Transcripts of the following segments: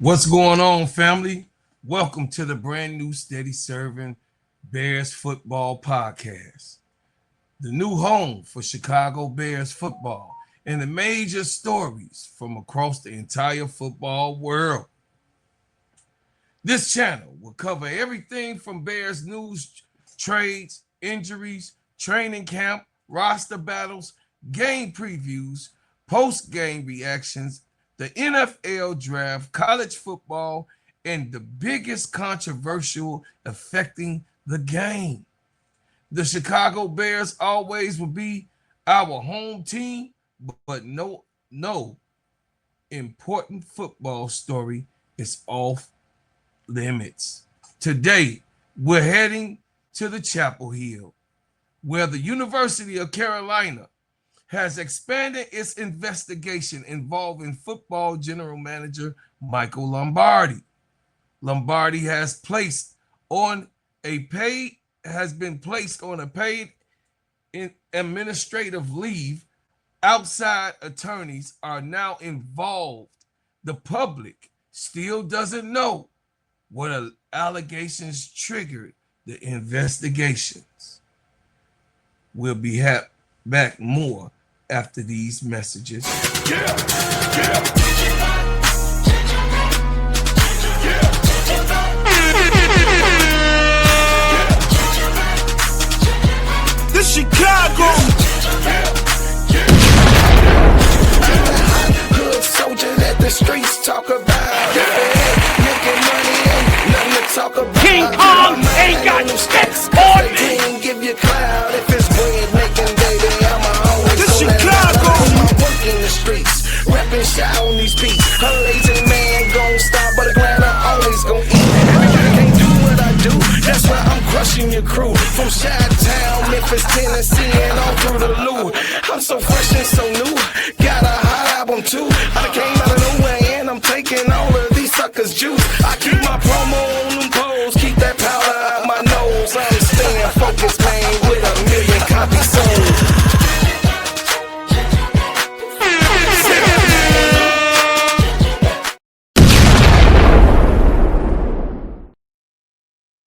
What's going on, family? Welcome to the brand new Steady Serv'N Bears Football Podcast, the new home for Chicago Bears football and the major stories from across the entire football world. This channel will cover everything from Bears news, trades, injuries, training camp, roster battles, game previews, post-game reactions, the NFL draft, college football, and the biggest controversial affecting the game. The Chicago Bears always will be our home team, but no important football story is off limits. Today, we're heading to the Chapel Hill, where the University of Carolina has expanded its investigation involving football general manager Michael Lombardi. Lombardi has been placed on a paid administrative leave. Outside attorneys are now involved. The public still doesn't know what allegations triggered the investigations. We'll be back more after these messages. The Chicago hood soldier that the streets talk about. Making money ain't nothing to talk about. King Kong ain't got specs on me. Can't give you cloud if it's bread making, baby. I'm always The Chicago. I work in the streets, rapping shit on these beats. A lazy man gon' stop, but Atlanta always gon' eat. Everybody can't do what I do. That's why I'm crushing your crew. From Chi-Town, Memphis, Tennessee, and all through the Lou. I'm so fresh and so new. Got a hot album too. I came out of nowhere and I'm taking all of these suckers' juice. I keep my promo on them poles, keep that powder out my nose. I'm staying focused, man, with 1 million copies sold.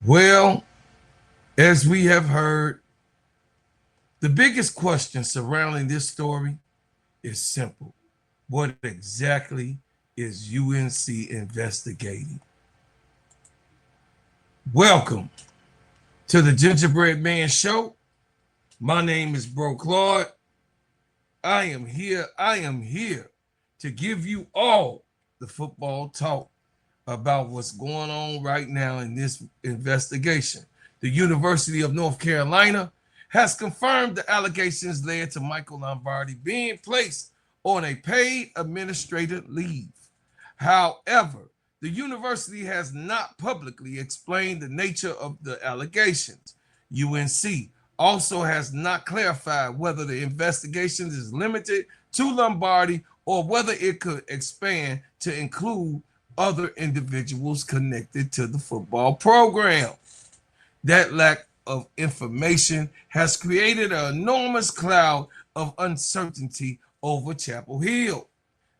Well, as we have heard, the biggest question surrounding this story is simple. What exactly is UNC investigating? Welcome to the Gingerbread Man Show. My name is Bro Claude. I am here to give you all the football talk about what's going on right now in this investigation. The University of North Carolina has confirmed the allegations led to Michael Lombardi being placed on a paid administrative leave. However, the university has not publicly explained the nature of the allegations. UNC also has not clarified whether the investigation is limited to Lombardi or whether it could expand to include other individuals connected to the football program. That lack of information has created an enormous cloud of uncertainty over Chapel Hill.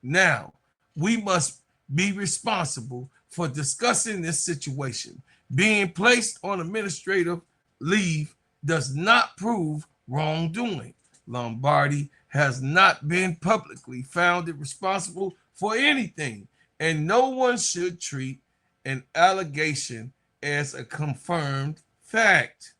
Now, we must be responsible for discussing this situation. Being placed on administrative leave does not prove wrongdoing. Lombardi has not been publicly found responsible for anything, and no one should treat an allegation as a confirmed fact.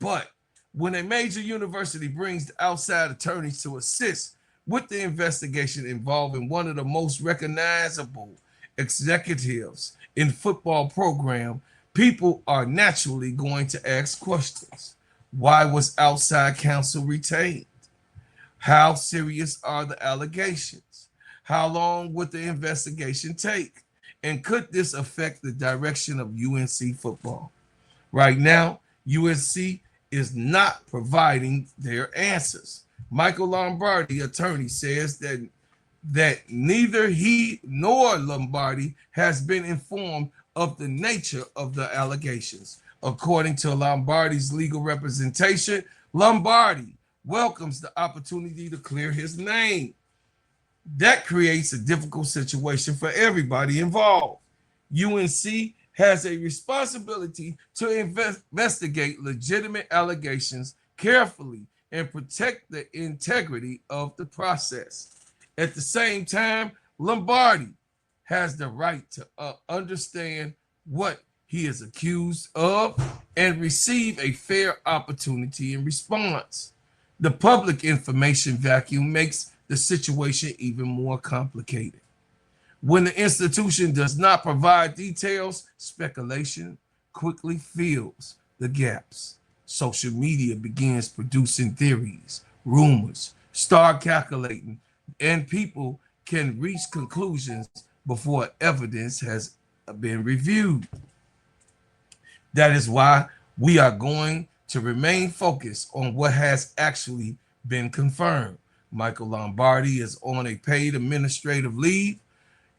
But when a major university brings outside attorneys to assist with the investigation involving one of the most recognizable executives in football program, people are naturally going to ask questions. Why was outside counsel retained? How serious are the allegations? How long would the investigation take? And could this affect the direction of UNC football? Right now, UNC is not providing their answers. Michael Lombardi, attorney, says that neither he nor Lombardi has been informed of the nature of the allegations. According to Lombardi's legal representation, Lombardi welcomes the opportunity to clear his name. That creates a difficult situation for everybody involved. UNC has a responsibility to investigate legitimate allegations carefully and protect the integrity of the process. At the same time, Lombardi has the right to understand what he is accused of and receive a fair opportunity in response. The public information vacuum makes the situation even more complicated. When the institution does not provide details, speculation quickly fills the gaps. Social media begins producing theories, rumors, start calculating, and people can reach conclusions before evidence has been reviewed. That is why we are going to remain focused on what has actually been confirmed. Michael Lombardi is on a paid administrative leave.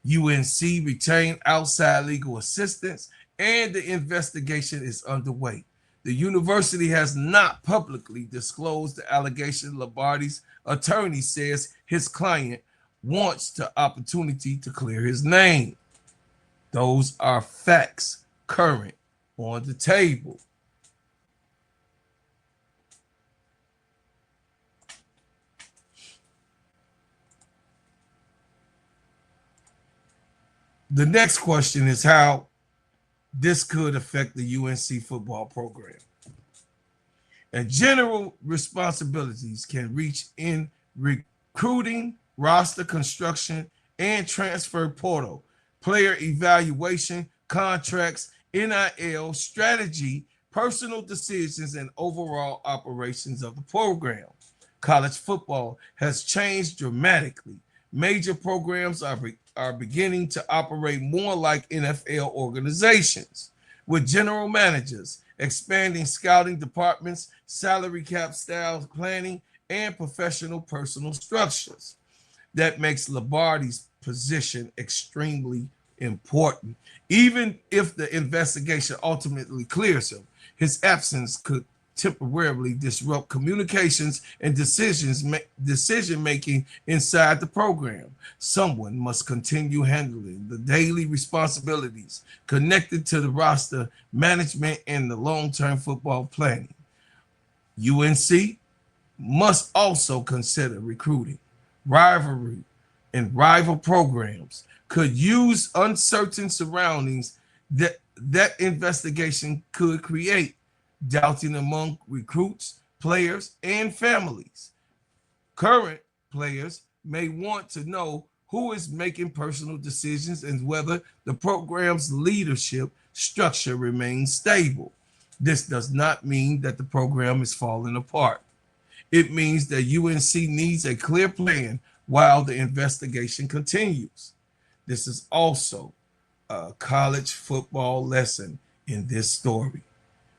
UNC retained outside legal assistance, and the investigation is underway. The university has not publicly disclosed the allegation. Lombardi's attorney says his client wants the opportunity to clear his name. Those are facts current on the table. The next question is how this could affect the UNC football program. And general responsibilities can reach in recruiting, roster construction, and transfer portal, player evaluation, contracts, NIL, strategy, personal decisions, and overall operations of the program. College football has changed dramatically. Major programs are beginning to operate more like NFL organizations, with general managers, expanding scouting departments, salary cap style planning, and professional personal structures. That makes Lombardi's position extremely important. Even if the investigation ultimately clears him, his absence could temporarily disrupt communications and decision making inside the program. Someone must continue handling the daily responsibilities connected to the roster management and the long-term football planning. UNC must also consider recruiting, rivalry, and rival programs could use uncertain surroundings that investigation could create, doubting among recruits, players, and families. Current players may want to know who is making personal decisions and whether the program's leadership structure remains stable. This does not mean that the program is falling apart. It means that UNC needs a clear plan while the investigation continues. This is also a college football lesson in this story.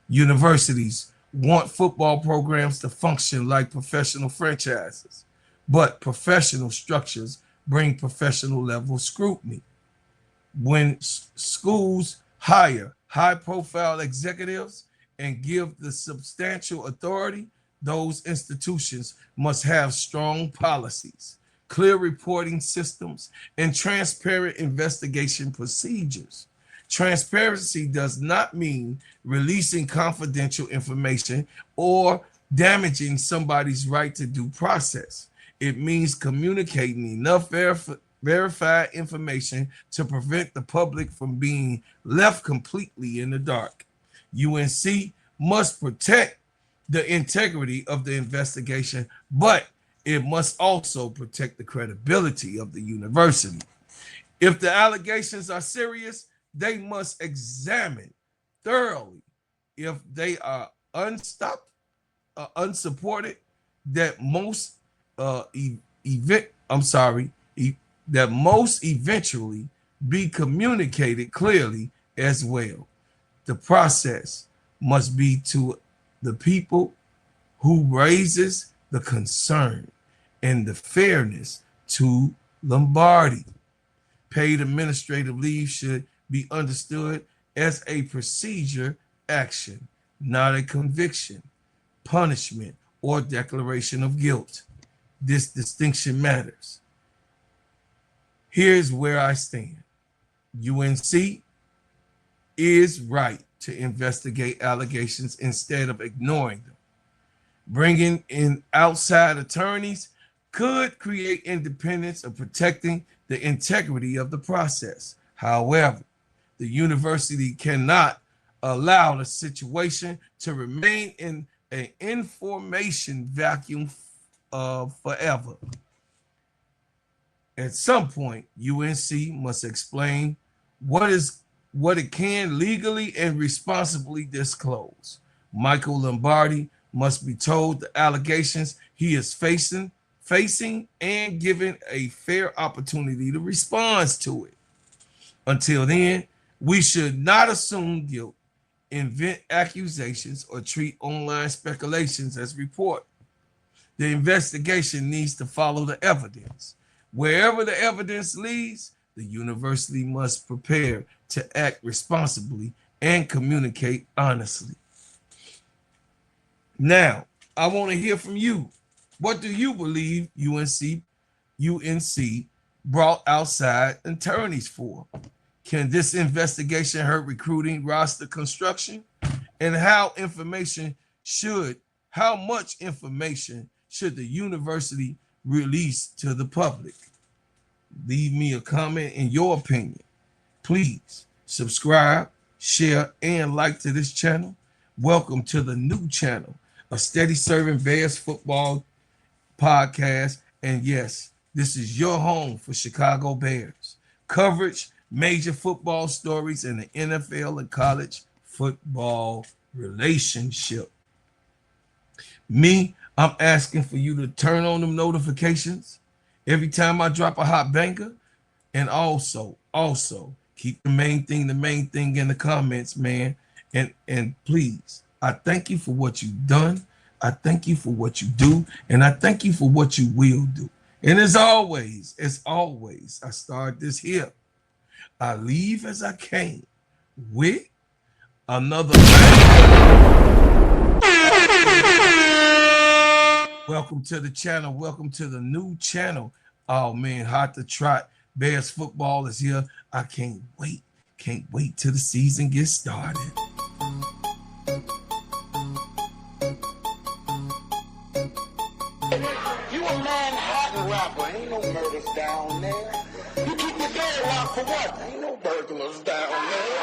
Universities want football programs to function like professional franchises, but professional structures bring professional level scrutiny. When schools hire high-profile executives and give the substantial authority, those institutions must have strong policies, clear reporting systems, and transparent investigation procedures. Transparency does not mean releasing confidential information or damaging somebody's right to due process. It means communicating enough verified information to prevent the public from being left completely in the dark. UNC must protect the integrity of the investigation, but it must also protect the credibility of the university. If the allegations are serious, they must examine thoroughly if they are unsupported, that most eventually be communicated clearly as well. The process must be to the people who raises the concern and the fairness to Lombardi. Paid administrative leave should be understood as a procedure action, not a conviction, punishment, or declaration of guilt. This distinction matters. Here's where I stand. UNC is right to investigate allegations instead of ignoring them. Bringing in outside attorneys could create independence of protecting the integrity of the process. However, the university cannot allow the situation to remain in an information vacuum forever. At some point, UNC must explain what it can legally and responsibly disclose. Michael Lombardi must be told the allegations he is facing and given a fair opportunity to respond to it. Until then, we should not assume guilt, invent accusations, or treat online speculations as report. The investigation needs to follow the evidence. Wherever the evidence leads, the university must prepare to act responsibly and communicate honestly. Now, I want to hear from you. What do you believe UNC brought outside attorneys for? Can this investigation hurt recruiting, roster construction? And how much information should the university release to the public? Leave me a comment in your opinion. Please subscribe, share, and like to this channel. Welcome to the new channel, a Steady Serv'N Bears football podcast. And yes, this is your home for Chicago Bears coverage, major football stories, and the NFL and college football relationship. I'm asking for you to turn on them notifications every time I drop a hot banger, and also keep the main thing in the comments, man. And please, I thank you for what you've done. I thank you for what you do, and I thank you for what you will do. And as always, I start this here. I leave as I came with another Welcome to the channel. Welcome to the new channel. Oh man, hot to trot. Bears football is here. I can't wait. Can't wait till the season gets started. You a Manhattan rapper, ain't no murders down there. You keep your door locked for what? Ain't no burglars down there.